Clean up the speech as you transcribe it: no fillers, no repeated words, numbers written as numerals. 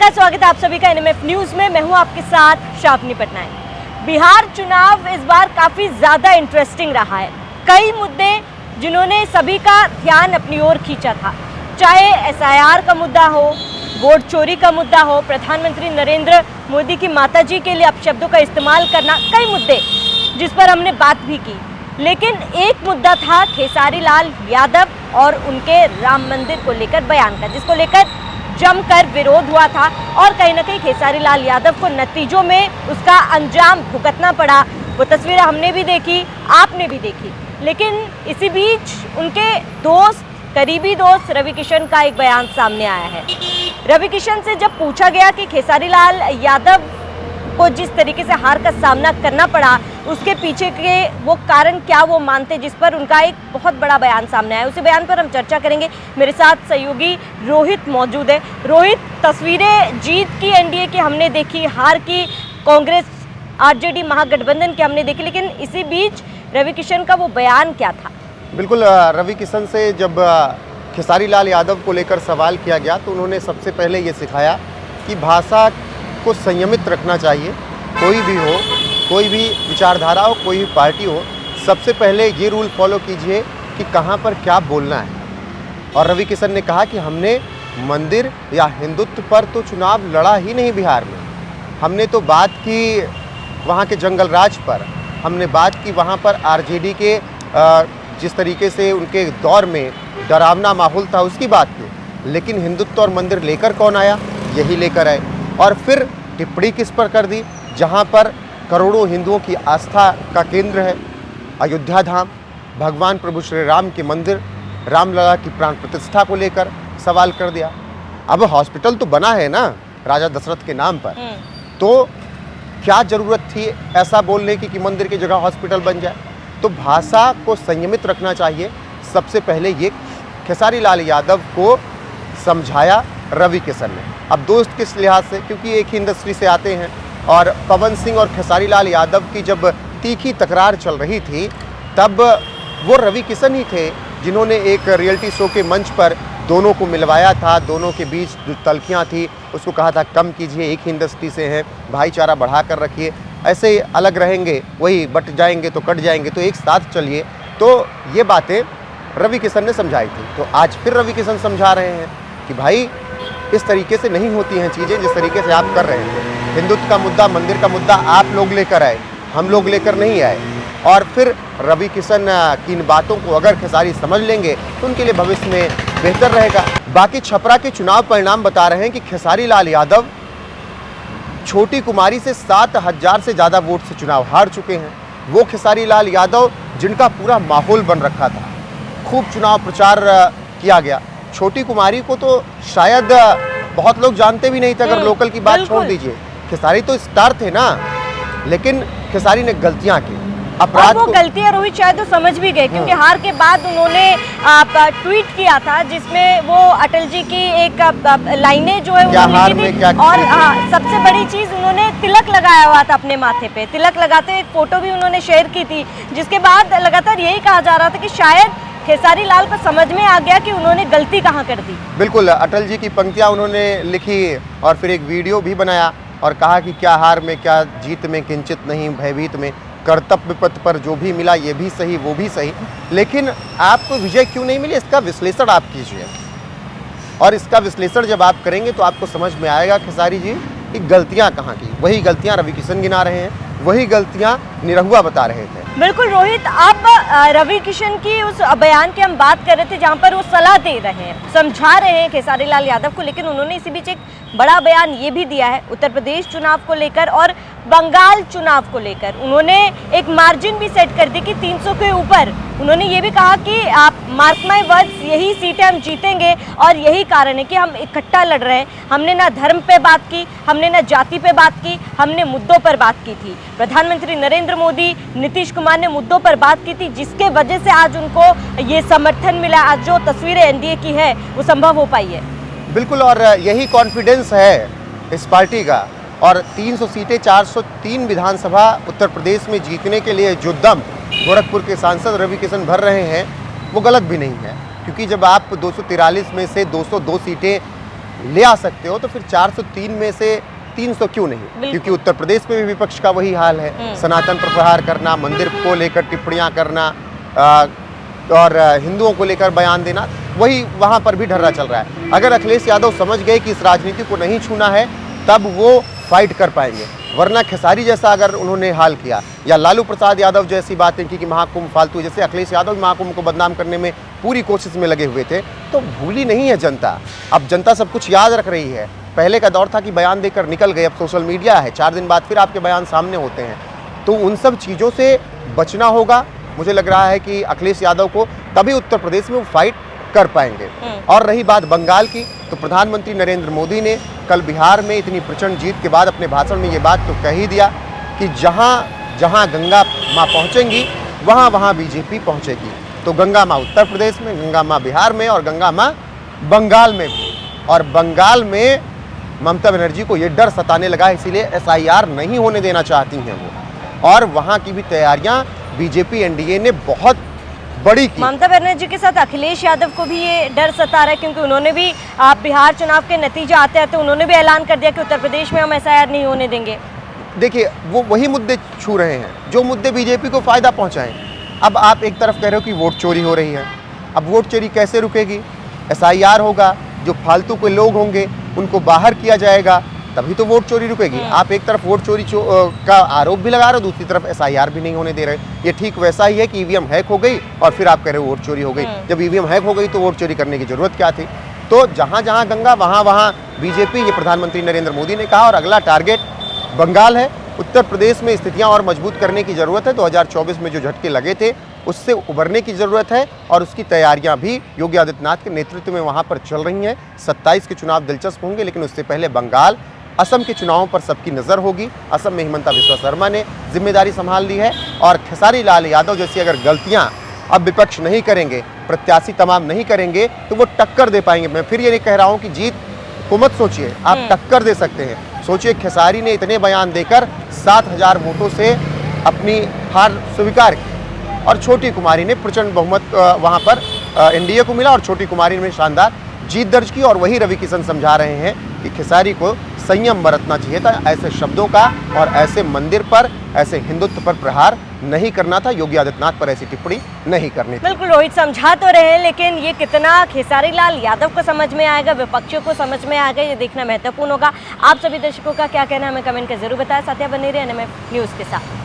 नमस्कार, स्वागत है आप सभी का एनएमएफ न्यूज में। मैं हूं आपके साथ शापनी पटनायक। बिहार चुनाव इस बार काफी ज्यादा इंटरेस्टिंग रहा है। कई मुद्दे जिन्होंने सभी का ध्यान अपनी ओर खींचा था, चाहे एसआईआर का मुद्दा हो, वोट चोरी का मुद्दा हो, प्रधानमंत्री नरेंद्र मोदी की माताजी के लिए अपशब्दों का इस्तेमाल करना, कई मुद्दे जिस पर हमने बात भी की। लेकिन एक मुद्दा था खेसारी लाल यादव और उनके राम मंदिर को लेकर बयान का, जिसको लेकर जमकर विरोध हुआ था और कहीं ना कहीं खेसारी लाल यादव को नतीजों में उसका अंजाम भुगतना पड़ा। वो तस्वीरें हमने भी देखी, आपने भी देखी। लेकिन इसी बीच उनके दोस्त, करीबी दोस्त रवि किशन का एक बयान सामने आया है। रवि किशन से जब पूछा गया कि खेसारी लाल यादव को जिस तरीके से हार का सामना करना पड़ा, उसके पीछे के वो कारण क्या वो मानते, जिस पर उनका एक बहुत बड़ा बयान सामने आया। उसी बयान पर हम चर्चा करेंगे। मेरे साथ सहयोगी रोहित मौजूद है। रोहित, तस्वीरें जीत की एनडीए की हमने देखी, हार की कांग्रेस आरजेडी महागठबंधन की हमने देखी, लेकिन इसी बीच रवि किशन का वो बयान क्या था? बिल्कुल, रवि किशन से जब खेसारी लाल यादव को लेकर सवाल किया गया तो उन्होंने सबसे पहले ये सिखाया कि भाषा को संयमित रखना चाहिए। कोई भी हो, कोई भी विचारधारा हो, कोई भी पार्टी हो, सबसे पहले ये रूल फॉलो कीजिए कि कहाँ पर क्या बोलना है। और रवि किशन ने कहा कि हमने मंदिर या हिंदुत्व पर तो चुनाव लड़ा ही नहीं बिहार में। हमने तो बात की वहाँ के जंगल राज पर, हमने बात की वहाँ पर आरजेडी के जिस तरीके से उनके दौर में डरावना माहौल था उसकी बात की। लेकिन हिंदुत्व और मंदिर लेकर कौन आया? यही लेकर आए। और फिर टिप्पणी किस पर कर दी? जहाँ पर करोड़ों हिंदुओं की आस्था का केंद्र है अयोध्या धाम, भगवान प्रभु श्री राम के मंदिर, रामलला की प्राण प्रतिष्ठा को लेकर सवाल कर दिया। अब हॉस्पिटल तो बना है ना राजा दशरथ के नाम पर, तो क्या ज़रूरत थी ऐसा बोलने की कि मंदिर की जगह हॉस्पिटल बन जाए? तो भाषा को संयमित रखना चाहिए। सबसे पहले ये खेसारी लाल यादव को समझाया रवि किशन ने। अब दोस्त किस लिहाज से, क्योंकि एक ही इंडस्ट्री से आते हैं। और पवन सिंह और खेसारी लाल यादव की जब तीखी तकरार चल रही थी तब वो रवि किशन ही थे जिन्होंने एक रियलिटी शो के मंच पर दोनों को मिलवाया था। दोनों के बीच जो तल्खियाँ थी उसको कहा था कम कीजिए, एक ही इंडस्ट्री से हैं, भाईचारा बढ़ा कर रखिए, ऐसे अलग रहेंगे वही बट जाएंगे तो कट जाएंगे, तो एक साथ चलिए। तो ये बातें रवि किशन ने समझाई थी। तो आज फिर रवि किशन समझा रहे हैं कि भाई इस तरीके से नहीं होती हैं चीज़ें जिस तरीके से आप कर रहे हैं। हिंदुत्व का मुद्दा, मंदिर का मुद्दा आप लोग लेकर आए, हम लोग लेकर नहीं आए। और फिर रवि किशन की इन बातों को अगर खेसारी समझ लेंगे तो उनके लिए भविष्य में बेहतर रहेगा। बाकी छपरा के चुनाव परिणाम बता रहे हैं कि खेसारी लाल यादव छोटी कुमारी से 7,000 से ज़्यादा वोट से चुनाव हार चुके हैं। वो खेसारी लाल यादव जिनका पूरा माहौल बन रखा था, खूब चुनाव प्रचार किया गया। छोटी कुमारी को तो शायद बहुत लोग जानते भी नहीं थे। अगर लोकल की बात छोड़ दीजिए, खेसारी तो स्टार थे ना, लेकिन खेसारी ने गलतियां की। अपराध वो गलतियां रोहित शायद तो समझ भी गए, क्योंकि हार के बाद उन्होंने ट्वीट किया था जिसमें वो अटल जी की एक लाइनें जो है उन्होंने लिखी थी। और सबसे बड़ी चीज, उन्होंने तिलक लगाया हुआ था अपने माथे पे। तिलक लगाते एक फोटो भी उन्होंने शेयर की थी, जिसके बाद लगातार यही कहा जा रहा था कि शायद खेसारी लाल को समझ में आ गया कि उन्होंने गलती कहाँ कर दी। बिल्कुल, अटल जी की पंक्तियाँ उन्होंने लिखी और फिर एक वीडियो भी बनाया और कहा कि क्या हार में क्या जीत में किंचित नहीं भयभीत में, कर्तव्य पथ पर जो भी मिला ये भी सही वो भी सही। लेकिन आपको विजय क्यों नहीं मिली, इसका विश्लेषण आप कीजिए। और इसका विश्लेषण जब आप करेंगे तो आपको समझ में आएगा खेसारी जी की गलतियाँ कहाँ की। वही गलतियाँ रवि किशन गिना रहे हैं, वही गलतियाँ निरहुआ बता रहे थे। बिल्कुल रोहित, अब रवि किशन की उस बयान की हम बात कर रहे थे जहां पर वो सलाह दे रहे हैं, समझा रहे हैं खेसारी लाल यादव को। लेकिन उन्होंने इसी बीच एक बड़ा बयान ये भी दिया है उत्तर प्रदेश चुनाव को लेकर और बंगाल चुनाव को लेकर। उन्होंने एक मार्जिन भी सेट कर दी कि 300 के ऊपर। उन्होंने ये भी कहा कि आप मार्क माय वर्ड्स, यही सीटें हम जीतेंगे और यही कारण है कि हम इकट्ठा लड़ रहे हैं। हमने ना धर्म पे बात की, हमने ना जाति पे बात की, हमने मुद्दों पर बात की थी। प्रधानमंत्री नरेंद्र मोदी, नीतीश कुमार ने मुद्दों पर बात की थी, जिसके वजह से आज उनको ये समर्थन मिला। आज जो तस्वीरें एनडीए की है वो संभव हो पाई है। बिल्कुल, और यही कॉन्फिडेंस है इस पार्टी का। और 300 सीटें 403 विधानसभा उत्तर प्रदेश में जीतने के लिए जो दम गोरखपुर के सांसद रवि किशन भर रहे हैं वो गलत भी नहीं है, क्योंकि जब आप 243 में से 202 सीटें ले आ सकते हो तो फिर 403 में से 300 क्यों नहीं? क्योंकि उत्तर प्रदेश में भी विपक्ष का वही हाल है, सनातन पर प्रहार करना, मंदिर को लेकर टिप्पणियां करना और हिंदुओं को लेकर बयान देना, वही वहां पर भी ढर्रा चल रहा है। अगर अखिलेश यादव समझ गए कि इस राजनीति को नहीं छूना है, तब वो फाइट कर पाएंगे, वरना खेसारी जैसा अगर उन्होंने हाल किया या लालू प्रसाद यादव जैसी बातें की कि महाकुंभ फालतू, जैसे अखिलेश यादव भी महाकुंभ को बदनाम करने में पूरी कोशिश में लगे हुए थे, तो भूली नहीं है जनता। अब जनता सब कुछ याद रख रही है। पहले का दौर था कि बयान देकर निकल गए, अब सोशल मीडिया है, 4 दिन बाद फिर आपके बयान सामने होते हैं। तो उन सब चीज़ों से बचना होगा। मुझे लग रहा है कि अखिलेश यादव को तभी उत्तर प्रदेश में वो फाइट कर पाएंगे। और रही बात बंगाल की, तो प्रधानमंत्री नरेंद्र मोदी ने कल बिहार में इतनी प्रचंड जीत के बाद अपने भाषण में ये बात तो कह ही दिया कि जहाँ जहाँ गंगा माँ पहुँचेंगी वहाँ वहाँ बीजेपी पहुँचेगी। तो गंगा माँ उत्तर प्रदेश में, गंगा माँ बिहार में और गंगा माँ बंगाल में भी। और बंगाल में ममता बनर्जी को ये डर सताने लगा, इसीलिए SIR नहीं होने देना चाहती हैं वो। और वहाँ की भी तैयारियाँ बीजेपी एनडीए ने बहुत बड़ी की। ममता बनर्जी के साथ अखिलेश यादव को भी ये डर सता रहा है, क्योंकि उन्होंने भी बिहार चुनाव के नतीजे आते हैं तो उन्होंने भी ऐलान कर दिया कि उत्तर प्रदेश में हम SIR नहीं होने देंगे। देखिए, वो वही मुद्दे छू रहे हैं जो मुद्दे बीजेपी को फायदा पहुंचाएं। अब आप एक तरफ कह रहे हो कि वोट चोरी हो रही है, अब वोट चोरी कैसे रुकेगी? SIR होगा, जो फालतू के लोग होंगे उनको बाहर किया जाएगा, तभी तो वोट चोरी रुकेगी। आप एक तरफ वोट चोरी का आरोप भी लगा रहे हो, दूसरी तरफ SIR भी नहीं होने दे रहे। ये ठीक वैसा ही है कि ईवीएम हैक हो गई और फिर आप कह रहे हो वोट चोरी हो गई। जब ईवीएम हैक हो गई तो वोट चोरी करने की जरूरत क्या थी? तो जहां जहां गंगा वहां वहां बीजेपी, ये प्रधानमंत्री नरेंद्र मोदी ने कहा। और अगला टारगेट बंगाल है। उत्तर प्रदेश में स्थितियां और मजबूत करने की जरूरत है। 2024 में जो झटके लगे थे उससे उबरने की जरूरत है और उसकी तैयारियां भी योगी आदित्यनाथ के नेतृत्व में वहां पर चल रही हैं। 27 के चुनाव दिलचस्प होंगे, लेकिन उससे पहले बंगाल, असम के चुनावों पर सबकी नज़र होगी। असम में हिमंता बिस्वा शर्मा ने जिम्मेदारी संभाल ली है और खेसारी लाल यादव जैसी अगर गलतियां अब विपक्ष नहीं करेंगे, प्रत्याशी तमाम नहीं करेंगे, तो वो टक्कर दे पाएंगे। मैं फिर ये नहीं कह रहा हूँ कि जीत को मत सोचिए, आप टक्कर दे सकते हैं। सोचिए, खेसारी ने इतने बयान देकर 7000 वोटों से अपनी हार स्वीकार की और छोटी कुमारी ने प्रचंड बहुमत वहाँ पर एनडीए को मिला और छोटी कुमारी ने शानदार जीत दर्ज की। और वही रवि किशन समझा रहे हैं कि खेसारी को संयम बरतना चाहिए था, ऐसे शब्दों का और ऐसे मंदिर पर, ऐसे हिंदुत्व पर प्रहार नहीं करना था, योगी आदित्यनाथ पर ऐसी टिप्पणी नहीं करनी थी। बिल्कुल, रोहित समझा तो रहे हैं, लेकिन ये कितना खेसारी लाल यादव को समझ में आएगा, विपक्षियों को समझ में आएगा, ये देखना महत्वपूर्ण होगा। आप सभी दर्शकों का क्या कहना है हमें कमेंट कर जरूर बताएं। साथ ही बने रहिए NMF न्यूज़ के साथ।